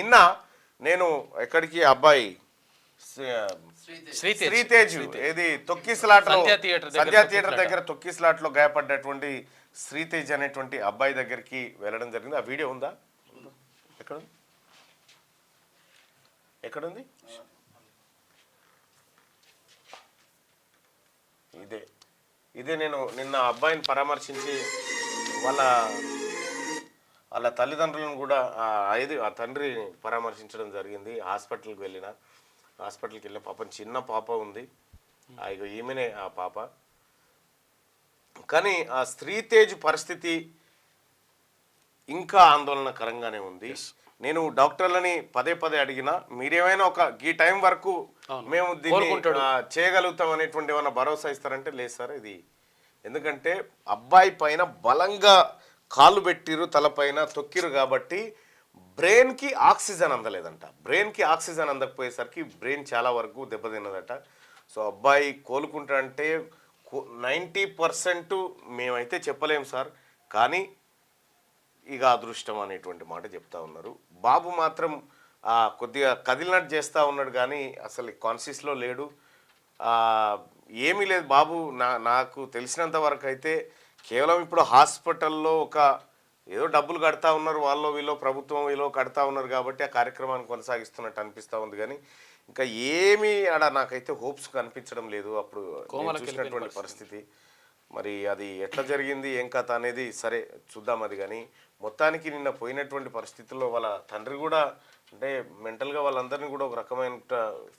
నిన్న నేను ఎక్కడికి అబ్బాయి శ్రీతేజ్ ఏది తొక్కిసలాటలో సంధ్యా థియేటర్ దగ్గర తొక్కిసలాటలో గాయపడ్డటువంటి శ్రీతేజ్ అనేటువంటి అబ్బాయి దగ్గరికి వెళ్ళడం జరిగింది. ఆ వీడియో ఉందా? ఎక్కడుంది? ఇదే నేను నిన్న అబ్బాయిని పరామర్శించి వాళ్ళ తల్లిదండ్రులను కూడా ఆ తండ్రిని పరామర్శించడం జరిగింది. హాస్పిటల్కి వెళ్ళిన పాపం చిన్న పాప ఉంది, ఈమెనే ఆ పాప. కానీ ఆ శ్రీతేజ్ పరిస్థితి ఇంకా ఆందోళనకరంగానే ఉంది. నేను డాక్టర్లని పదే అడిగినా మీరేమైనా ఈ టైం వరకు మేము దీన్ని చేయగలుగుతాం అనేటువంటి ఏమైనా భరోసా ఇస్తారంటే లేదు సార్ ఇది. ఎందుకంటే అబ్బాయి పైన బలంగా కాళ్ళు పెట్టిరు, తలపైన తొక్కిరు కాబట్టి బ్రెయిన్కి ఆక్సిజన్ అందలేదంట. బ్రెయిన్కి ఆక్సిజన్ అందకపోయేసరికి బ్రెయిన్ చాలా వరకు దెబ్బతిన్నదట. సో అబ్బాయి కోలుకుంటాడంటే 90% మేమైతే చెప్పలేము సార్, కానీ ఇక అదృష్టం అనేటువంటి మాట చెప్తా ఉన్నారు. బాబు మాత్రం కొద్దిగా కదిలినట్టు చేస్తూ ఉన్నాడు కానీ అసలు కాన్షియస్లో లేడు, ఏమీ లేదు బాబు. నాకు తెలిసినంత వరకు అయితే కేవలం ఇప్పుడు హాస్పిటల్లో ఏదో డబ్బులు కడతా ఉన్నారు, వాళ్ళు వీళ్ళు ప్రభుత్వం వీళ్ళు కడతా ఉన్నారు కాబట్టి ఆ కార్యక్రమాన్ని కొనసాగిస్తున్నట్టు అనిపిస్తూ ఉంది. కానీ ఇంకా ఏమీ నాకైతే హోప్స్ కనిపించడం లేదు అప్పుడు చూసినటువంటి పరిస్థితి. మరి అది ఎట్లా జరిగింది ఏం కథ అనేది సరే చూద్దాం అది. కానీ మొత్తానికి నిన్న పోయినటువంటి పరిస్థితుల్లో వాళ్ళ తండ్రి కూడా అంటే మెంటల్గా వాళ్ళందరినీ కూడా ఒక రకమైన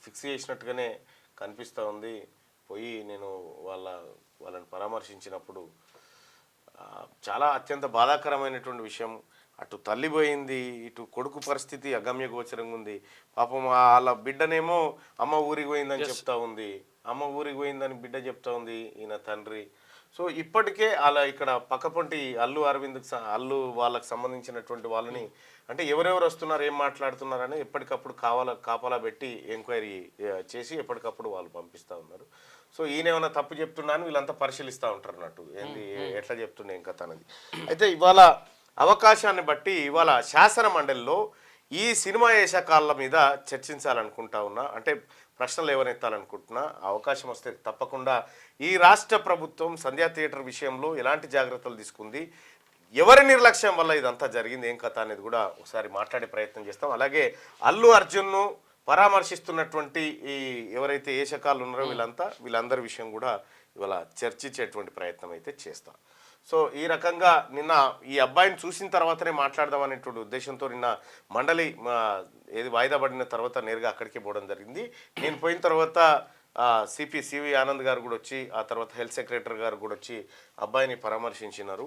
ఫిక్స్ చేసినట్టుగానే కనిపిస్తూ ఉంది. పోయి నేను వాళ్ళని పరామర్శించినప్పుడు చాలా అత్యంత బాధాకరమైనటువంటి విషయం. అటు తల్లి పోయింది, ఇటు కొడుకు పరిస్థితి అగమ్య గోచరంగా ఉంది. పాపం వాళ్ళ బిడ్డనేమో అమ్మ ఊరికి పోయిందని చెప్తా ఉంది, అమ్మ ఊరికి పోయిందని బిడ్డ చెప్తా ఉంది ఈయన తండ్రి. సో ఇప్పటికే అలా ఇక్కడ పక్కపొంటి అల్లు వాళ్ళకి సంబంధించినటువంటి వాళ్ళని అంటే ఎవరెవరు వస్తున్నారు ఏం మాట్లాడుతున్నారు అనేది ఎప్పటికప్పుడు కాపలా పెట్టి ఎంక్వైరీ చేసి ఎప్పటికప్పుడు వాళ్ళు పంపిస్తూ ఉన్నారు. సో ఈయన ఏమైనా తప్పు చెప్తున్నాను వీళ్ళంతా పరిశీలిస్తూ ఉంటారు అన్నట్టు ఏంది ఎట్లా చెప్తున్నా ఇంకా తనది. అయితే ఇవాళ అవకాశాన్ని బట్టి ఇవాళ శాసన మండలిలో ఈ సినిమా వేషకాల మీద చర్చించాలనుకుంటా ఉన్నా, అంటే ప్రశ్నలు ఎవరెత్తాలనుకుంటున్నా. అవకాశం వస్తే తప్పకుండా ఈ రాష్ట్ర ప్రభుత్వం సంధ్యా థియేటర్ విషయంలో ఎలాంటి జాగ్రత్తలు తీసుకుంది, ఎవరి నిర్లక్ష్యం వల్ల ఇదంతా జరిగింది ఏం కథ అనేది కూడా ఒకసారి మాట్లాడే ప్రయత్నం చేస్తాం. అలాగే అల్లు అర్జున్ను పరామర్శిస్తున్నటువంటి ఈ ఎవరైతే ఏషకాలు ఉన్నారో వీళ్ళందరి విషయం కూడా ఇవాళ చర్చించేటువంటి ప్రయత్నం అయితే చేస్తాం. సో ఈ రకంగా నిన్న ఈ అబ్బాయిని చూసిన తర్వాతనే మాట్లాడదాం అనేటువంటి ఉద్దేశంతో నిన్న మండలి ఏది వాయిదా పడిన తర్వాత నేరుగా అక్కడికి పోవడం జరిగింది. నేను పోయిన తర్వాత సివి ఆనంద్ గారు కూడా వచ్చి, ఆ తర్వాత హెల్త్ సెక్రటరీ గారు కూడా వచ్చి అబ్బాయిని పరామర్శించినారు.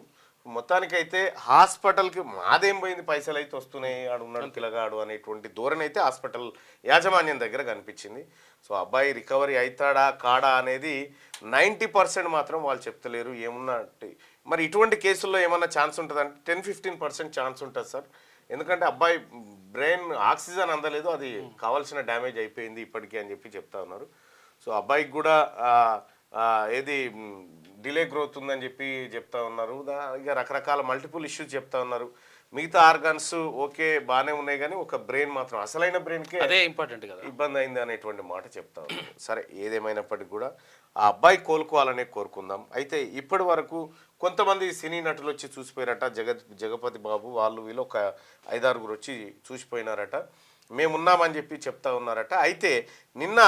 మొత్తానికైతే హాస్పిటల్కి మాదేం పోయింది, పైసలు అయితే వస్తున్నాయి, ఆడు ఉన్నాడు పిల్లగాడు అనేటువంటి ధోరణి అయితే హాస్పిటల్ యాజమాన్యం దగ్గర కనిపించింది. సో అబ్బాయి రికవరీ అవుతాడా కాడా అనేది 90% మాత్రం వాళ్ళు చెప్తలేరు. ఏమున్నట్టు మరి ఇటువంటి కేసుల్లో ఏమన్నా ఛాన్స్ ఉంటుందంటే 10-15% ఛాన్స్ ఉంటుంది సార్. ఎందుకంటే అబ్బాయి బ్రెయిన్ ఆక్సిజన్ అందలేదు, అది కావాల్సిన డ్యామేజ్ అయిపోయింది ఇప్పటికీ అని చెప్పి చెప్తా ఉన్నారు. సో అబ్బాయికి కూడా ఏది డిలే గ్రోత్ ఉందని చెప్పి చెప్తా ఉన్నారు. ఇక రకరకాల మల్టిపుల్ ఇష్యూస్ చెప్తా ఉన్నారు. మిగతా ఆర్గాన్స్ ఓకే బాగానే ఉన్నాయి కానీ ఒక బ్రెయిన్ మాత్రం అసలైన బ్రెయిన్కే అదే ఇంపార్టెంట్ కదా, ఇబ్బంది అయింది అనేటువంటి మాట చెప్తా ఉన్నారు. సరే ఏదేమైనప్పటికీ కూడా ఆ అబ్బాయి కోలుకోవాలనే కోరుకుందాం. అయితే ఇప్పటి వరకు కొంతమంది సినీ నటులు వచ్చి చూసిపోయారట, జగపతి బాబు వాళ్ళు వీళ్ళు ఒక 5-6 వచ్చి చూసిపోయినారట, మేమున్నామని చెప్పి చెప్తా ఉన్నారట. అయితే నిన్న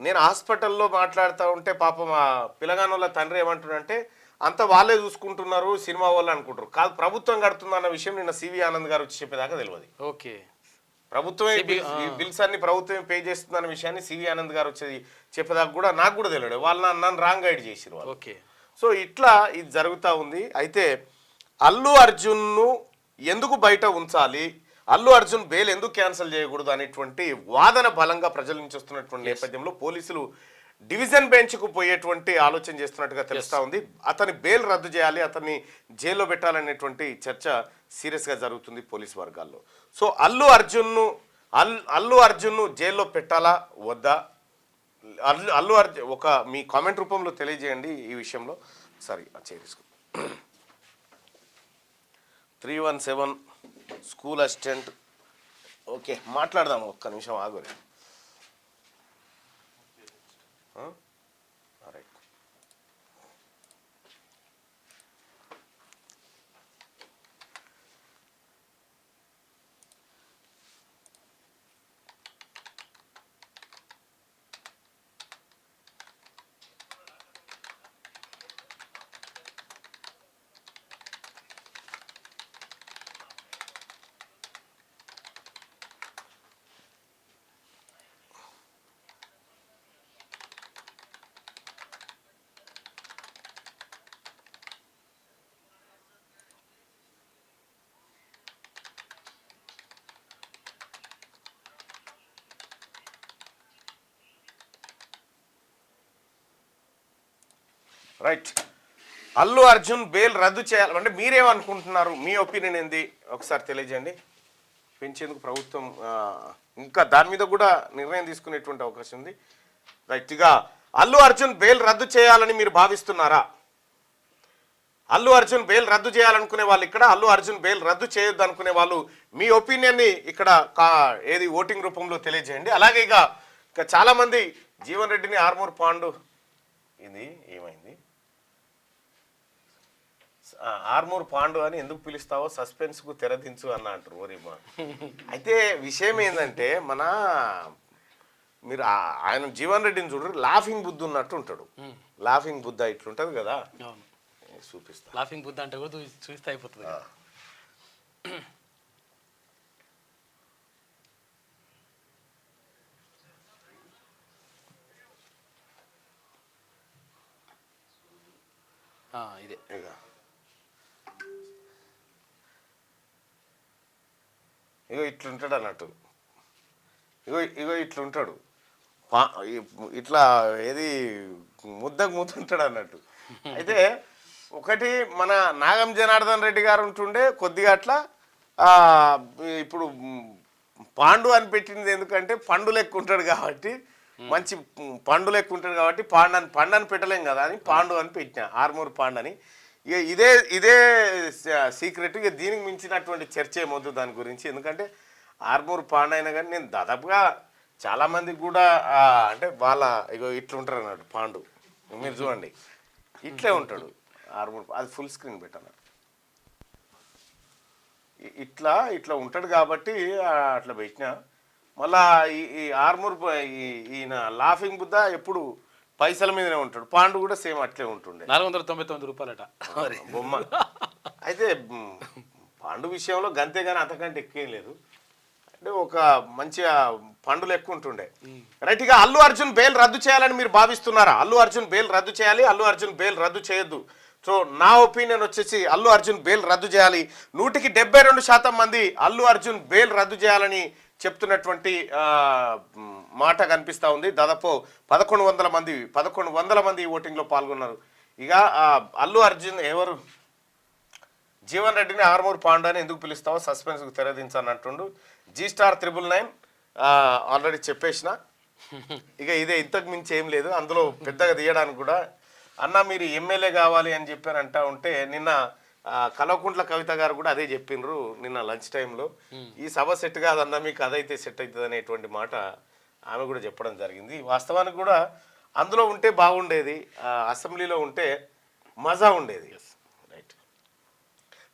నేను హాస్పిటల్లో మాట్లాడుతూ ఉంటే పాపం ఆ పిల్లగానోళ్ళ తండ్రి ఏమంటున్నాడంటే అంతా వాళ్ళే చూసుకుంటున్నారు సినిమా వాళ్ళు అనుకుంటారు, కాదు ప్రభుత్వం కడుతుందన్న విషయం నిన్న సివి ఆనంద్ గారు వచ్చి చెప్పేదాకా తెలియదు. ఓకే ప్రభుత్వమే బిల్స్ అన్ని ప్రభుత్వమే పే చేస్తుందన్న విషయాన్ని సివి ఆనంద్ గారు వచ్చేది చెప్పేదాకా కూడా నాకు కూడా తెలియదు. వాళ్ళు నన్ను రాంగ్ గైడ్ చేసిరు వాళ్ళు. ఓకే సో ఇట్లా ఇది జరుగుతూ ఉంది. అయితే అల్లు అర్జున్ను ఎందుకు బయట ఉంచాలి, అల్లు అర్జున్ బెయిల్ ఎందుకు క్యాన్సిల్ చేయకూడదు అనేటువంటి వాదన బలంగా ప్రజల నుంచి వస్తున్నటువంటి నేపథ్యంలో పోలీసులు డివిజన్ బెంచ్కు పోయేటువంటి ఆలోచన చేస్తున్నట్టుగా తెలుస్తూ ఉంది. అతని బెయిల్ రద్దు చేయాలి, అతన్ని జైల్లో పెట్టాలనేటువంటి చర్చ సీరియస్గా జరుగుతుంది పోలీస్ వర్గాల్లో. సో అల్లు అర్జున్ను జైల్లో పెట్టాలా వద్దా, అల్లు అర్జున్ మీ కామెంట్ రూపంలో తెలియజేయండి ఈ విషయంలో. సరే చేయించుకో 317 స్కూల్ అసిస్టెంట్ ఓకే మాట్లాడదాం, ఒక్క నిమిషం ఆగురి. Right. Right. Allu Arjun bail రద్దు చేయాలి అంటే మీరేమనుకుంటున్నారు, మీ ఒపీనియన్ ఏంది ఒకసారి తెలియజేయండి. పెంచేందుకు ప్రభుత్వం ఇంకా దాని మీద కూడా నిర్ణయం తీసుకునేటువంటి అవకాశం ఉంది. రైట్గా అల్లు అర్జున్ బెయిల్ రద్దు చేయాలని మీరు భావిస్తున్నారా? అల్లు అర్జున్ బెయిల్ రద్దు చేయాలనుకునే వాళ్ళు ఇక్కడ, అల్లు అర్జున్ బెయిల్ రద్దు చేయొద్దు అనుకునే వాళ్ళు మీ ఒపీనియన్ని ఇక్కడ ఏది ఓటింగ్ రూపంలో తెలియజేయండి. అలాగే ఇక చాలామంది జీవన్ రెడ్డిని ఆర్మూర్ పాండు ఇది ఏమైంది ఆర్మూర్ పాండు అని ఎందుకు పిలుస్తావో సస్పెన్స్కు తెరదించు అన్న అంటారు ఓరిమా. అయితే విషయం ఏంటంటే మీరు ఆయన జీవన్ రెడ్డిని చూడరు, లాఫింగ్ బుద్ధ ఉన్నట్టు ఉంటాడు. లాఫింగ్ బుద్ధ ఇట్లుంటది కదా, చూపిస్తా. లాఫింగ్ బుద్ధ అంటే కూడా చూస్తే అయిపోతుంది. ఇదే ఇగో ఇట్లుంటాడు అన్నట్టు, ఇగో ఇట్లుంటాడు, ఇట్లా ఏది ముద్దకు ముద్దుంటాడు అన్నట్టు. అయితే ఒకటి మన నాగం జనార్దన్ రెడ్డి గారు ఉంటుండే కొద్దిగా అట్లా, ఇప్పుడు పాండు అని పెట్టింది ఎందుకంటే పండు లెక్క ఉంటాడు కాబట్టి, మంచి పండు లెక్క ఉంటాడు కాబట్టి పండు అని పెట్టలేం కదా అని పాండు అని పెట్టిన, ఆర్మూర్ పాండు అని. ఇక ఇదే సీక్రెట్. ఇక దీనికి మించినటువంటి చర్చ ఏమొద్దు దాని గురించి, ఎందుకంటే ఆర్మూర్ పాండు అయినా కానీ నేను దాదాపుగా చాలామందికి కూడా అంటే వాళ్ళ ఇగో ఇట్లుంటారు అన్నట్టు పాండు, మీరు చూడండి ఇట్లే ఉంటాడు ఆర్మూర్. అది ఫుల్ స్క్రీన్ పెట్టాను, ఇట్లా ఉంటాడు కాబట్టి అట్లా పెట్టినా. మళ్ళా ఈ ఆర్మూర్ ఈయన లాఫింగ్ బుద్ధ ఎప్పుడు పైసల మీదనే ఉంటాడు, పాండు కూడా సేమ్ అట్లే ఉంటుండే. 499 రూపాయలట బొమ్మ. అయితే పాండు విషయంలో గంతే కానీ అంతకంటే ఎక్కువేం లేదు, అంటే ఒక మంచిగా పండులు ఎక్కువ ఉంటుండే. రైట్గా అల్లు అర్జున్ బెయిల్ రద్దు చేయాలని మీరు భావిస్తున్నారా? అల్లు అర్జున్ బెయిల్ రద్దు చేయాలి, అల్లు అర్జున్ బెయిల్ రద్దు చేయొద్దు. సో నా ఒపీనియన్ వచ్చేసి అల్లు అర్జున్ బెయిల్ రద్దు చేయాలి. 172% మంది అల్లు అర్జున్ బెయిల్ రద్దు చేయాలని చెప్తున్నటువంటి మాట కనిపిస్తూ ఉంది. దాదాపు 1100 మంది ఈ ఓటింగ్లో పాల్గొన్నారు. ఇక అల్లు అర్జున్ ఎవరు జీవన్ రెడ్డిని ఆర్మూర్ పాండు అని ఎందుకు పిలుస్తావో సస్పెన్స్కు తెరదించని అంటుండు. G*999 ఆల్రెడీ చెప్పేసిన. ఇక ఇదే, ఇంతకు మించి ఏం లేదు అందులో పెద్దగా తీయడానికి కూడా. అన్న మీరు ఎమ్మెల్యే కావాలి అని చెప్పారు అంటా ఉంటే, నిన్న కల్వకుంట్ల కవిత గారు కూడా అదే చెప్పిండ్రు నిన్న లంచ్ టైంలో. ఈ సభ సెట్ కాదన్నా, మీకు అదైతే సెట్ అవుతుంది అనేటువంటి మాట ఆమె కూడా చెప్పడం జరిగింది. వాస్తవానికి కూడా అందులో ఉంటే బాగుండేది, అసెంబ్లీలో ఉంటే మజా ఉండేది. రైట్.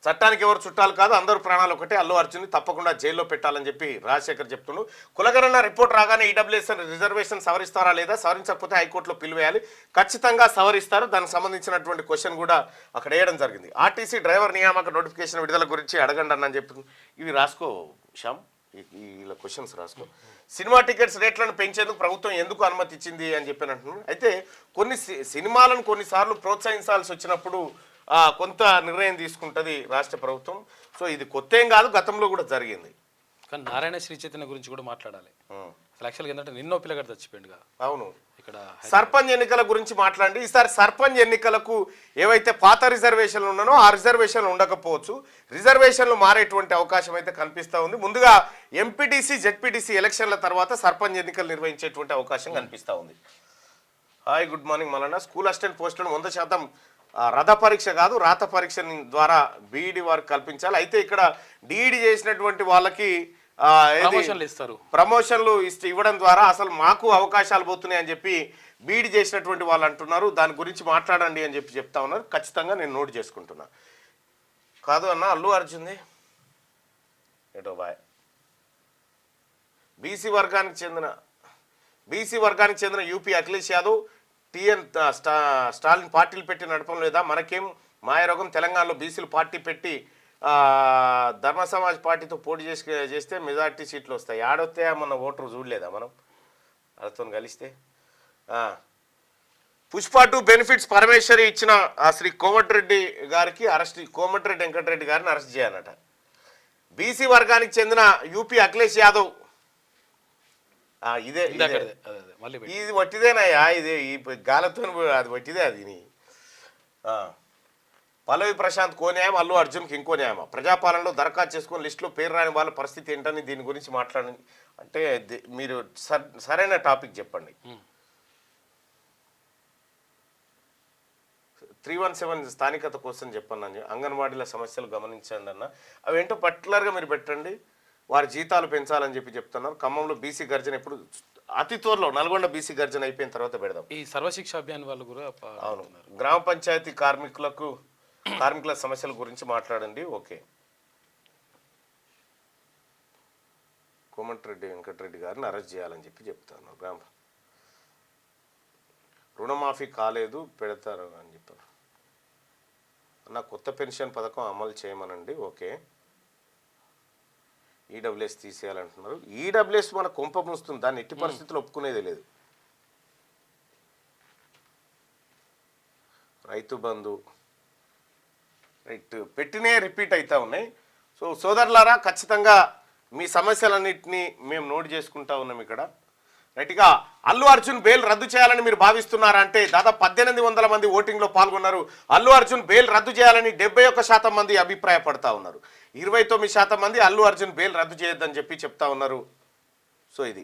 చట్టానికి ఎవరు చుట్టాలు కాదు, అందరూ ప్రాణాలు ఒకటే. అల్లు అర్జున్ని తప్పకుండా జైల్లో పెట్టాలని చెప్పి రాజశేఖర్ చెప్తుండు. కులగణన రిపోర్ట్ రాగానే ఈడబ్ల్యూఎస్ రిజర్వేషన్ సవరిస్తారా లేదా, సవరించకపోతే హైకోర్టులో పిలువేయాలి, ఖచ్చితంగా సవరిస్తారు. దానికి సంబంధించినటువంటి క్వశ్చన్ కూడా అక్కడ వేయడం జరిగింది. ఆర్టీసీ డ్రైవర్ నియామక నోటిఫికేషన్ విడుదల గురించి అడగండి అని చెప్పి ఇవి రాసుకో శ్యామ్, ఇలా క్వశ్చన్స్ రాసుకో. సినిమా టికెట్స్ రేట్లను పెంచేందుకు ప్రభుత్వం ఎందుకు అనుమతి ఇచ్చింది అని చెప్పి అంటున్నాను. అయితే కొన్ని సినిమాలను కొన్నిసార్లు ప్రోత్సహించాల్సి వచ్చినప్పుడు కొంత నిర్ణయం తీసుకుంటుంది రాష్ట్ర ప్రభుత్వం. సో ఇది కొత్త ఏం కాదు, గతంలో కూడా జరిగింది. కానీ నారాయణ శ్రీ చైతన్య గురించి కూడా మాట్లాడాలి. అసలు యాక్చువల్గా ఏంటంటే నిన్నో పిల్లగాడు చచ్చిపోయింది. అవును. ఇక్కడ సర్పంచ్ ఎన్నికల గురించి మాట్లాడండి. ఈసారి సర్పంచ్ ఎన్నికలకు ఏవైతే పాత రిజర్వేషన్లు ఉన్నానో ఆ రిజర్వేషన్లు ఉండకపోవచ్చు, రిజర్వేషన్లు మారేటువంటి అవకాశం అయితే కనిపిస్తూ ఉంది. ముందుగా ఎంపీటీసీ జెడ్పీటీసీ ఎలక్షన్ల తర్వాత సర్పంచ్ ఎన్నికలు నిర్వహించేటువంటి అవకాశం కనిపిస్తూ ఉంది. Hi, good morning Mallanna. School assistant పోస్టులను 100% రథ పరీక్ష కాదు, రాత పరీక్ష ద్వారా బీఈడి వారికి కల్పించాలి. అయితే ఇక్కడ డిఈడి చేసినటువంటి వాళ్ళకి ప్రమోషన్లు ఇస్తారు. ప్రమోషన్లు ఇవ్వడం ద్వారా అసలు మాకు అవకాశాలు పోతున్నాయి అని చెప్పి బీడ్ చేసినటువంటి వాళ్ళు అంటున్నారు. దాని గురించి మాట్లాడండి అని చెప్పి చెప్తా ఉన్నారు. ఖచ్చితంగా నేను నోట్ చేసుకుంటున్నా. కాదు అన్న, అల్లు అర్జున్ది ఏటో బాయ్ బీసీ వర్గానికి చెందిన యూపీ అఖిలేష్ యాదవ్ టిఎన్ స్టాలిన్ పార్టీలు పెట్టి నడపడం లేదా, మనకేం మాయరోగం, తెలంగాణలో బీసీలు పార్టీ పెట్టి ధర్మ సమాజ్ పార్టీతో పోటీ చేస్తే మెజార్టీ సీట్లు వస్తాయి. ఆడొస్తే మన ఓటరు చూడలేదా మనం వాళ్ళతో కలిస్తే. పుష్ప 2 బెనిఫిట్స్ పరమేశ్వరి ఇచ్చిన శ్రీ కోమటిరెడ్డి గారికి కోమటిరెడ్డి వెంకటరెడ్డి గారిని అరెస్ట్ చేయాలట. బీసీ వర్గానికి చెందిన యూపీ అఖిలేష్ యాదవ్ ఇది వట్టిదేనాయా, ఇది ఈ గాలతో అది వట్టిదే. అది పల్లవి ప్రశాంత్ కో న్యాయం, అల్లు అర్జున్కి ఇంకో న్యాయమా? ప్రజాపాలనలో దరఖాస్తు చేసుకుని లిస్టులో పేరు రాని వాళ్ళ పరిస్థితి ఏంటని దీని గురించి మాట్లాడండి అంటే మీరు సరైన టాపిక్ చెప్పండి. 317 స్థానికత కోసం చెప్పండి. అంగన్వాడీల సమస్యలు గమనించండి అన్న. అవి ఏంటో పర్టికులర్గా మీరు పెట్టండి. వారి జీతాలు పెంచాలని చెప్పి చెప్తున్నారు. ఖమ్మంలో బీసీ గర్జన ఎప్పుడు అతి త్వరలో, నల్గొండ బీసీ గర్జన అయిపోయిన తర్వాత పెడదాం. ఈ సర్వశిక్ష అభియాన్ వాళ్ళు కూడా అవును, గ్రామ పంచాయతీ కార్మికుల సమస్యల గురించి మాట్లాడండి. ఓకే, కోమటిరెడ్డి వెంకటరెడ్డి గారిని అరెస్ట్ చేయాలని చెప్పి చెప్తాను. రుణమాఫీ కాలేదు, పెడతారు అని చెప్పారు. నా కొత్త పెన్షన్ పథకం అమలు చేయమనండి. Okay, EWS తీసేయాలంటున్నారు. ఈడబ్ల్యూఎస్ మన కొంప మూస్తుంది, దాన్ని ఎట్టి పరిస్థితుల్లో ఒప్పుకునేది లేదు. రైతు బంధు రైట్ పెట్టినే రిపీట్ అవుతా ఉన్నాయి. సో సోదరులారా, ఖచ్చితంగా మీ సమస్యలన్నింటినీ మేము నోట్ చేసుకుంటా ఉన్నాం ఇక్కడ. రైట్గా అల్లు అర్జున్ బెయిల్ రద్దు చేయాలని మీరు భావిస్తున్నారా అంటే దాదాపు 1800 మంది ఓటింగ్లో పాల్గొన్నారు. అల్లు అర్జున్ బెయిల్ రద్దు చేయాలని 71% మంది అభిప్రాయపడతా ఉన్నారు. 29% మంది అల్లు అర్జున్ బెయిల్ రద్దు చేయొద్దని చెప్పి చెప్తా ఉన్నారు. సో ఇది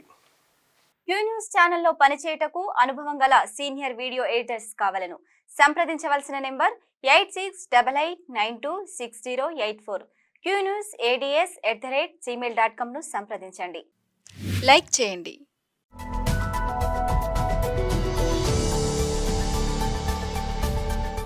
క్యూ న్యూస్ ఛానల్లో పనిచేయటకు అనుభవం గల సీనియర్ వీడియో ఎడిటర్స్ కావాలను సంప్రదించవలసిన నెంబర్ 8688926084. qnewsads@gmail.com ను సంప్రదించండి. లైక్ చేయండి,